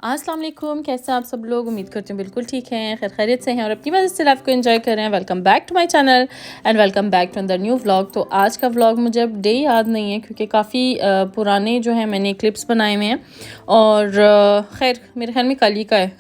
अस्सलाम वालेकुम, कैसे हैं आप सब लोग। उम्मीद करती हूँ बिल्कुल ठीक हैं, खैर खैरियत से हैं और अपनी मदद से लाइफ को एंजॉय कर रहे हैं। Welcome back to my channel and welcome back to another new vlog. तो आज का व्लॉग मुझे अब डे याद नहीं है क्योंकि काफ़ी पुराने जो है मैंने क्लिप्स बनाए हुए हैं और खैर मेरे ख्याल में कल ही का है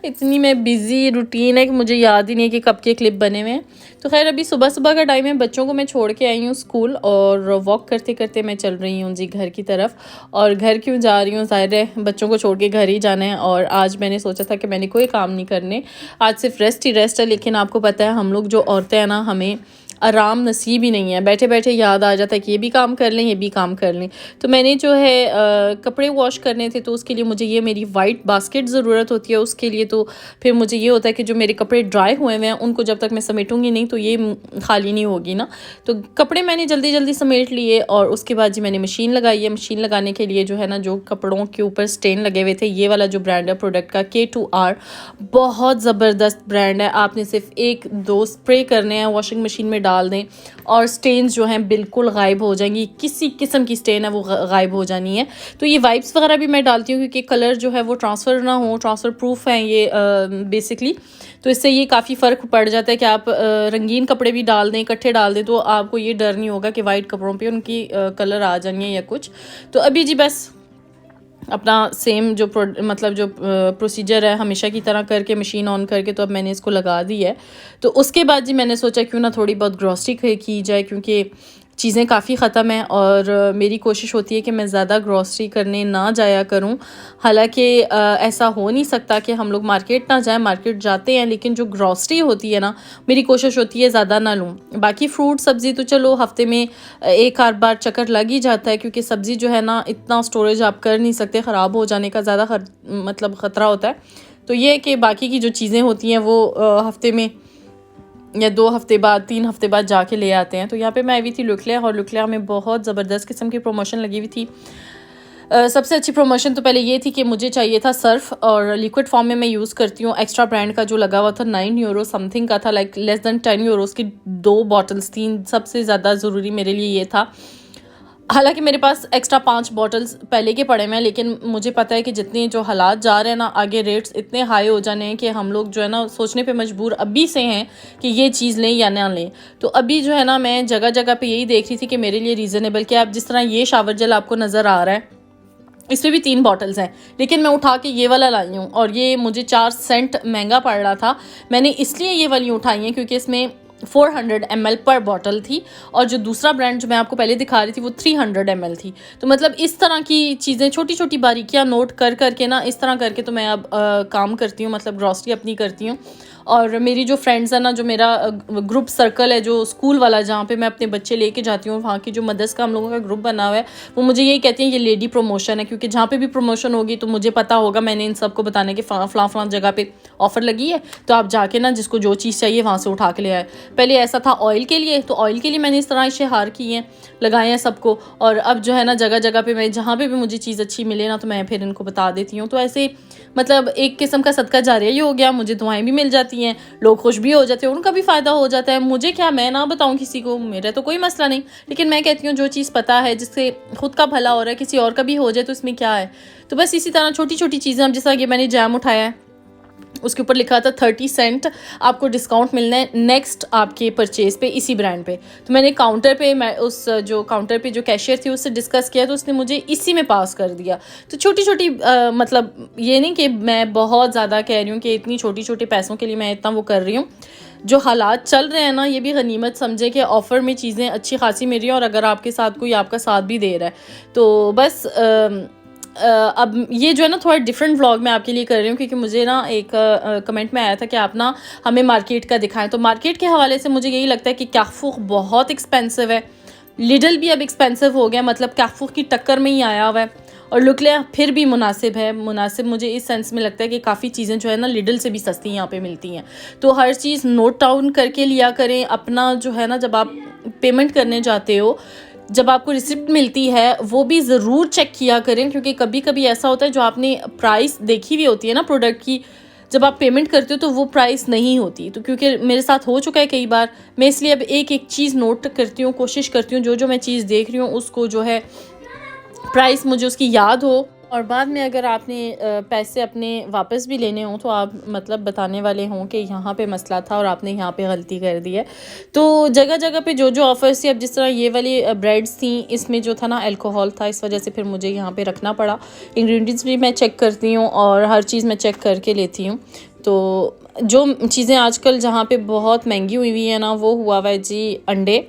इतनी मैं बिज़ी रूटीन है कि मुझे याद ही नहीं है कि कब के क्लिप बने हुए हैं। तो खैर अभी सुबह सुबह का टाइम है, बच्चों को मैं छोड़ के आई हूँ स्कूल और वॉक करते करते मैं चल रही हूँ जी घर की तरफ। और घर क्यों जा रही हूँ, ज़ाहिर है बच्चों को छोड़ के घर ही जाना है। और आज मैंने सोचा था कि मैंने कोई काम नहीं करने, आज सिर्फ रेस्ट ही रेस्ट है। लेकिन आपको पता है हम लोग जो औरतें हैं ना, हमें आराम नसीब ही नहीं है। बैठे बैठे याद आ जाता है कि ये भी काम कर लें, ये भी काम कर लें। तो मैंने जो है कपड़े वॉश करने थे, तो उसके लिए मुझे ये मेरी वाइट बास्केट ज़रूरत होती है उसके लिए। तो फिर मुझे ये होता है कि जो मेरे कपड़े ड्राई हुए हुए हैं उनको जब तक मैं समेटूंगी नहीं तो ये खाली नहीं होगी ना। तो कपड़े मैंने जल्दी जल्दी समेट लिए और उसके बाद जी मैंने मशीन लगाई है। मशीन लगाने के लिए जो है ना, जो कपड़ों के ऊपर स्टेन लगे हुए थे, ये वाला जो ब्रांड है प्रोडक्ट का K2R, बहुत ज़बरदस्त ब्रांड है। आपने सिर्फ एक दो स्प्रे करने हैं, वॉशिंग मशीन में डाल दें और स्टेन्स जो हैं बिल्कुल गायब हो जाएंगी। किसी किस्म की स्टेन है वो गायब हो जानी है। तो ये वाइप्स वगैरह भी मैं डालती हूँ क्योंकि कलर जो है वो ट्रांसफ़र ना हो, ट्रांसफ़र प्रूफ है ये बेसिकली। तो इससे ये काफ़ी फ़र्क पड़ जाता है कि आप रंगीन कपड़े भी डाल दें, इकट्ठे डाल दें, तो आपको ये डर नहीं होगा कि वाइट कपड़ों पे उनकी कलर आ जाएंगे या कुछ। तो अभी जी बस अपना सेम जो मतलब जो प्रोसीजर है हमेशा की तरह करके मशीन ऑन करके तो अब मैंने इसको लगा दी है। तो उसके बाद जी मैंने सोचा क्यों ना थोड़ी बहुत ग्रॉसरी की जाए क्योंकि चीज़ें काफ़ी ख़त्म हैं और मेरी कोशिश होती है कि मैं ज़्यादा ग्रॉसरी करने ना जाया करूं। हालांकि ऐसा हो नहीं सकता कि हम लोग मार्केट ना जाएं, मार्केट जाते हैं, लेकिन जो ग्रॉसरी होती है ना, मेरी कोशिश होती है ज़्यादा ना लूं। बाकी फ्रूट सब्ज़ी तो चलो हफ्ते में एक आध बार चक्कर लग ही जाता है क्योंकि सब्ज़ी जो है ना इतना स्टोरेज आप कर नहीं सकते, ख़राब हो जाने का ज़्यादा मतलब ख़तरा होता है। तो ये है कि बाकी की जो चीज़ें होती हैं वो हफ्ते में या 2 हफ्ते बाद 3 हफ्ते बाद जाके ले आते हैं। तो यहाँ पे मैं आई हुई थी लुकलिया और लुकलिया में बहुत ज़बरदस्त किस्म की प्रमोशन लगी हुई थी। सबसे अच्छी प्रमोशन तो पहले ये थी कि मुझे चाहिए था सर्फ और लिक्विड फॉर्म में मैं यूज़ करती हूँ। एक्स्ट्रा ब्रांड का जो लगा हुआ था 9 यूरो समथिंग का था, लाइक लेस दैन 10 यूरोज़ की 2 बॉटल्स थी। सबसे ज़्यादा ज़रूरी मेरे लिए ये था। हालांकि मेरे पास एक्स्ट्रा 5 बॉटल्स पहले के पड़े हुए हैं, लेकिन मुझे पता है कि जितने जो हालात जा रहे हैं ना, आगे रेट्स इतने हाई हो जाने हैं कि हम लोग जो है ना सोचने पे मजबूर अभी से हैं कि ये चीज़ लें या ना लें। तो अभी जो है ना मैं जगह जगह पे यही देख रही थी कि मेरे लिए रीज़नेबल क्या। आप जिस तरह ये शावर जेल आपको नज़र आ रहा है, इसमें भी 3 बॉटल्स हैं, लेकिन मैं उठा के ये वाला लाई हूँ और ये मुझे 4 सेंट महंगा पड़ रहा था। मैंने इसलिए ये वाली उठाई है क्योंकि इसमें 400 ml पर बॉटल थी और जो दूसरा ब्रांड जो मैं आपको पहले दिखा रही थी वो 300 ml थी। तो मतलब इस तरह की चीज़ें, छोटी छोटी बारीकियां नोट कर करके ना, इस तरह करके तो मैं अब काम करती हूँ, मतलब ग्रॉसरी अपनी करती हूँ। और मेरी जो फ्रेंड्स है ना, जो मेरा ग्रुप सर्कल है जो स्कूल वाला, जहाँ पे मैं अपने बच्चे लेके जाती हूँ, वहाँ की जो मदर्स का हम लोगों का ग्रुप बना हुआ है, वो मुझे यही कहती हैं ये लेडी प्रमोशन है क्योंकि जहाँ पे भी प्रमोशन होगी तो मुझे पता होगा, मैंने इन सबको बताने के फलां जगह पे ऑफ़र लगी है, तो आप जाके ना जिसको जो चीज़ चाहिए वहाँ से उठा के ले आए। पहले ऐसा था ऑयल के लिए, तो ऑयल के लिए मैंने इस तरह इश्तेहार किए हैं, लगाए हैं सबको। और अब जो है ना जगह जगह पे मैं जहाँ पे भी मुझे चीज़ अच्छी मिले ना तो मैं फिर इनको बता देती हूँ। तो ऐसे मतलब एक किस्म का सदका जारिया ही हो गया, मुझे दुआएं भी मिल जाती हैं, लोग खुश भी हो जाते हैं, उनका भी फ़ायदा हो जाता है। मुझे क्या, मैं ना बताऊँ किसी को, मेरा तो कोई मसला नहीं, लेकिन मैं कहती हूँ जो चीज़ पता है, जिससे खुद का भला हो रहा है, किसी और का भी हो जाए तो इसमें क्या है। तो बस इसी तरह छोटी छोटी चीज़ें, अब जैसा कि मैंने जैम उठाया है, उसके ऊपर लिखा था 30 सेंट आपको डिस्काउंट मिलना है नेक्स्ट आपके परचेज़ पे इसी ब्रांड पे। तो मैंने काउंटर पे, मैं उस जो काउंटर पे जो कैशियर थी उससे डिस्कस किया तो उसने मुझे इसी में पास कर दिया। तो छोटी छोटी मतलब ये नहीं कि मैं बहुत ज़्यादा कह रही हूँ कि इतनी छोटी छोटे पैसों के लिए मैं इतना वो कर रही हूँ। जो हालात चल रहे हैं ना, ये भी गनीमत समझे कि ऑफ़र में चीज़ें अच्छी खासी मिल रही हैं और अगर आपके साथ कोई आपका साथ भी दे रहा है तो बस अब ये जो है ना थोड़ा डिफरेंट व्लॉग मैं आपके लिए कर रही हूँ क्योंकि मुझे ना एक कमेंट में आया था कि आप ना हमें मार्केट का दिखाएं। तो मार्केट के हवाले से मुझे यही लगता है कि कैफूख बहुत एक्सपेंसिव है, लिडल भी अब एक्सपेंसिव हो गया, मतलब कैफूख की टक्कर में ही आया हुआ है। और लुकलिया फिर भी मुनासिब है, मुनासिब मुझे इस सेंस में लगता है कि काफ़ी चीज़ें जो है ना लिडल से भी सस्ती यहाँ पे मिलती हैं। तो हर चीज़ नोट डाउन करके लिया करें अपना, जो है ना जब आप पेमेंट करने जाते हो, जब आपको रिसिप्ट मिलती है वो भी ज़रूर चेक किया करें क्योंकि कभी कभी ऐसा होता है जो आपने प्राइस देखी हुई होती है ना प्रोडक्ट की, जब आप पेमेंट करते हो तो वो प्राइस नहीं होती। तो क्योंकि मेरे साथ हो चुका है कई बार, मैं इसलिए अब एक एक चीज़ नोट करती हूँ, कोशिश करती हूँ जो जो मैं चीज़ देख रही हूँ उसको जो है प्राइस मुझे उसकी याद हो और बाद में अगर आपने पैसे अपने वापस भी लेने हों तो आप मतलब बताने वाले हों कि यहाँ पे मसला था और आपने यहाँ पे गलती कर दी है। तो जगह जगह पे जो जो ऑफ़र्स थी, अब जिस तरह ये वाली ब्रेड्स थी, इसमें जो था ना अल्कोहल था, इस वजह से फिर मुझे यहाँ पे रखना पड़ा। इंग्रेडिएंट्स भी मैं चेक करती हूँ और हर चीज़ मैं चेक करके लेती हूँ। तो जो चीज़ें आजकल जहाँ पे बहुत महंगी हुई है ना, वो हुआ हुआ है जी अंडे,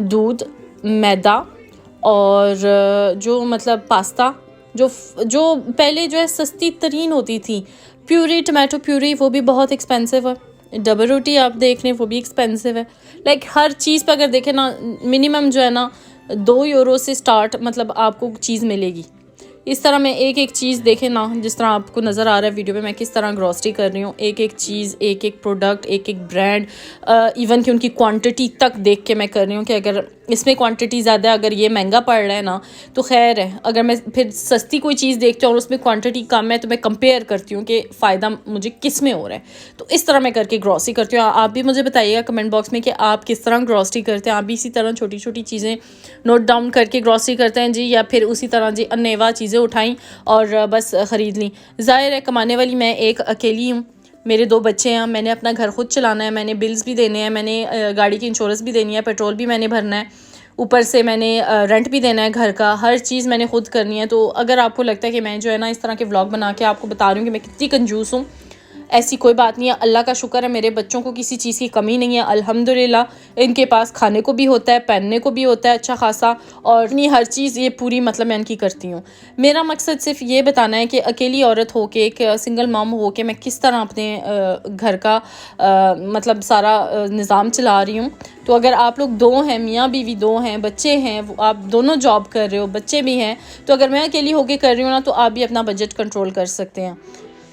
दूध, मैदा और जो मतलब पास्ता, जो जो पहले जो है सस्ती तरीन होती थी, प्यूरी, टमाटो प्यूरी, वो भी बहुत एक्सपेंसिव है। डबल रोटी आप देख लें, वो भी एक्सपेंसिव है। लाइक हर चीज़ पर अगर देखें ना, मिनिमम जो है ना 2 यूरो से स्टार्ट मतलब आपको चीज़ मिलेगी। इस तरह मैं एक एक चीज़ देखें ना, जिस तरह आपको नज़र आ रहा है वीडियो में मैं किस तरह ग्रॉसरी कर रही हूँ, एक एक चीज़, एक एक प्रोडक्ट, एक एक ब्रांड, इवन कि उनकी क्वांटिटी तक देख के मैं कर रही हूँ कि अगर इसमें क्वांटिटी ज़्यादा है, अगर ये महंगा पड़ रहा है ना तो खैर है। अगर मैं फिर सस्ती कोई चीज़ देखती हूँ और उसमें क्वांटिटी कम है तो मैं कंपेयर करती हूँ कि फ़ायदा मुझे किस में हो रहा है। तो इस तरह मैं करके ग्रॉसरी करती हूँ। आप भी मुझे बताइएगा कमेंट बॉक्स में कि आप किस तरह ग्रॉसरी करते हैं। आप भी इसी तरह छोटी छोटी चीज़ें नोट डाउन करके ग्रॉसरी करते हैं जी, या फिर उसी तरह जी अनेवा चीज़ें उठाई और बस ख़रीद ली। ज़ाहिर है कमाने वाली मैं एक अकेली हूँ, मेरे 2 बच्चे हैं, मैंने अपना घर खुद चलाना है, मैंने बिल्स भी देने हैं, मैंने गाड़ी की इंश्योरेंस भी देनी है, पेट्रोल भी मैंने भरना है, ऊपर से मैंने रेंट भी देना है घर का, हर चीज़ मैंने खुद करनी है। तो अगर आपको लगता है कि मैं जो है ना इस तरह के व्लॉग बना के आपको बता रही हूँ कि मैं कितनी कंजूस हूँ, ऐसी कोई बात नहीं है। अल्लाह का शुक्र है मेरे बच्चों को किसी चीज़ की कमी नहीं है अल्हम्दुलिल्लाह। इनके पास खाने को भी होता है, पहनने को भी होता है अच्छा खासा, और इतनी हर चीज़ ये पूरी मतलब मैं इनकी करती हूँ। मेरा मकसद सिर्फ ये बताना है कि अकेली औरत हो के, एक सिंगल मॉम हो के मैं किस तरह अपने घर का मतलब सारा निज़ाम चला रही हूँ। तो अगर आप लोग 2 हैं, मियाँ बीवी 2 हैं, बच्चे हैं, आप दोनों जॉब कर रहे हो, बच्चे भी हैं, तो अगर मैं अकेली होके कर रही हूँ ना तो आप भी अपना बजट कंट्रोल कर सकते हैं।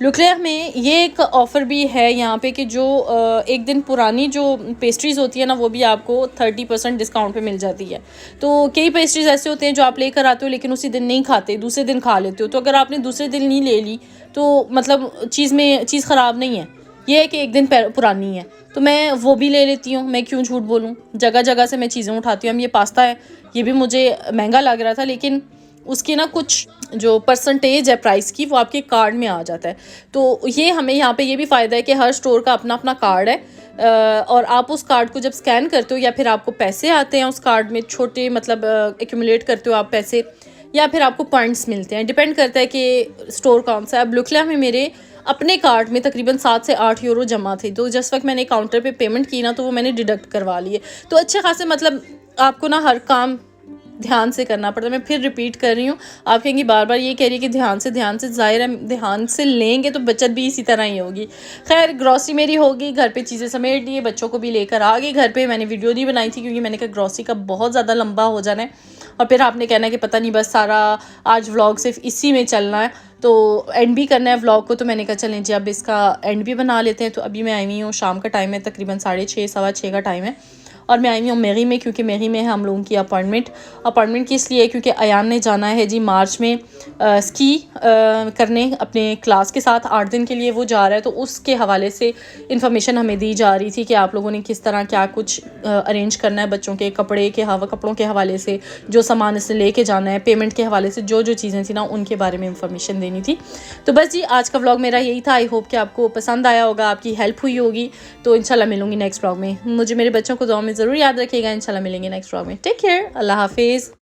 लुकलिया में ये एक ऑफ़र भी है यहाँ पे कि जो एक दिन पुरानी जो पेस्ट्रीज़ होती है ना वो भी आपको 30% डिस्काउंट पे मिल जाती है। तो कई पेस्ट्रीज़ ऐसे होते हैं जो आप लेकर आते हो लेकिन उसी दिन नहीं खाते, दूसरे दिन खा लेते हो। तो अगर आपने दूसरे दिन नहीं ले ली तो मतलब चीज़ ख़राब नहीं है, ये है कि एक दिन पुरानी है, तो मैं वो भी ले लेती हूँ। मैं क्यों झूठ बोलूँ, जगह जगह से मैं चीज़ें उठाती हूँ। अब ये पास्ता है, ये भी मुझे महंगा लग रहा था लेकिन उसकी ना कुछ जो परसेंटेज है प्राइस की वो आपके कार्ड में आ जाता है। तो ये हमें यहाँ पे ये भी फ़ायदा है कि हर स्टोर का अपना अपना कार्ड है, और आप उस कार्ड को जब स्कैन करते हो या फिर आपको पैसे आते हैं उस कार्ड में, छोटे मतलब एक्यूमुलेट करते हो आप पैसे, या फिर आपको पॉइंट्स मिलते हैं, डिपेंड करता है कि स्टोर कौन सा है। अब लुकलिया में मेरे अपने कार्ड में तकरीबन 7 से 8 यूरो जमा थे, तो जिस वक्त मैंने काउंटर पे पेमेंट की ना तो वो मैंने डिडक्ट करवा लिए। तो अच्छे खासे मतलब आपको ना हर काम ध्यान से करना पड़ता है। मैं फिर रिपीट कर रही हूँ, आप कहेंगी बार बार ये कह रही है कि ध्यान से ज़ाहिर है ध्यान से लेंगे तो बचत भी इसी तरह ही होगी। खैर ग्रॉसरी मेरी होगी, घर पे चीज़ें समेट लिए, बच्चों को भी लेकर आ गई घर पे। मैंने वीडियो नहीं बनाई थी क्योंकि मैंने कहा ग्रॉसरी का बहुत ज़्यादा लंबा हो जाना है और फिर आपने कहना है कि पता नहीं बस सारा आज व्लॉग सिर्फ इसी में चलना है, तो एंड भी करना है व्लॉग को। तो मैंने कहा चलें जी अब इसका एंड भी बना लेते हैं। तो अभी मैं आई हुई हूँ, शाम का टाइम है, तकरीबन 6:30 6:15 का टाइम है, और मैं आई हूँ मैगी में, क्योंकि मैगी में है हम लोगों की अपॉइंटमेंट किस लिए, क्योंकि अयान ने जाना है जी मार्च में स्की करने अपने क्लास के साथ, 8 दिन के लिए वो जा रहा है। तो उसके हवाले से इन्फॉर्मेशन हमें दी जा रही थी कि आप लोगों ने किस तरह क्या कुछ अरेंज करना है, बच्चों के कपड़ों के हवाले से, जो सामान इससे लेके जाना है, पेमेंट के हवाले से जो जो चीज़ें थी ना उनके बारे में इंफॉर्मेशन देनी थी। तो बस जी आज का व्लॉग मेरा यही था। आई होप कि आपको पसंद आया होगा, आपकी हेल्प हुई होगी। तो इंशाल्लाह मिलूंगी नेक्स्ट व्लॉग में। मुझे मेरे बच्चों को दुआ में ज़रूर याद रखिएगा। इंशाल्लाह मिलेंगे नेक्स्ट व्लॉग में। टेक केयर, अल्लाह हाफिज़।